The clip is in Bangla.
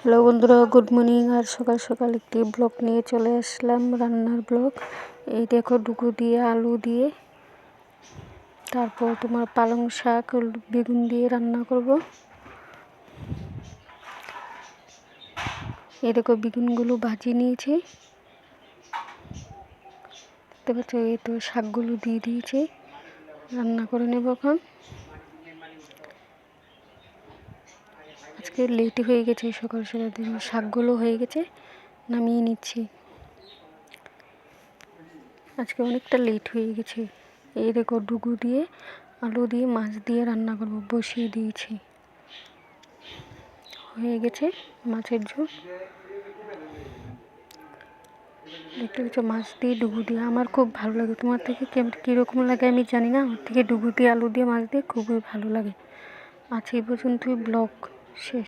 হ্যালো বন্ধুরা, গুড মর্নিং। আর সকাল সকাল একটি ব্লগ নিয়ে চলে আসলাম, রান্নার ব্লগ। এই দেখো, ডুগু দিয়ে আলু দিয়ে, তারপর তোমার পালং শাক বেগুন দিয়ে রান্না করব। এই দেখো, বেগুনগুলো ভাজিয়ে নিয়েছি, দেখতে পাচ্ছ। এই তো শাকগুলো দিয়ে দিয়েছি, রান্না করে নেব এখন। আজকে লেট হয়ে গেছে, সকাল সকাল দেখুন শাকগুলো হয়ে গেছে, নামিয়ে নিচ্ছি। আজকে অনেকটা লেট হয়ে গেছে। এই দেখো, ডুগু দিয়ে আলু দিয়ে মাছ দিয়ে রান্না করব, বসিয়ে দিয়েছি। হয়ে গেছে মাছের ঝোল, দেখতে পাচ্ছ। মাছ দিয়ে ডুগু দিয়ে আমার খুব ভালো লাগে। তোমার থেকে কীরকম লাগে আমি জানি না, আমার থেকে ডুগু দিয়ে আলু দিয়ে মাছ দিয়ে খুবই ভালো লাগে। আজ এই পর্যন্তই ব্লগ শেষ।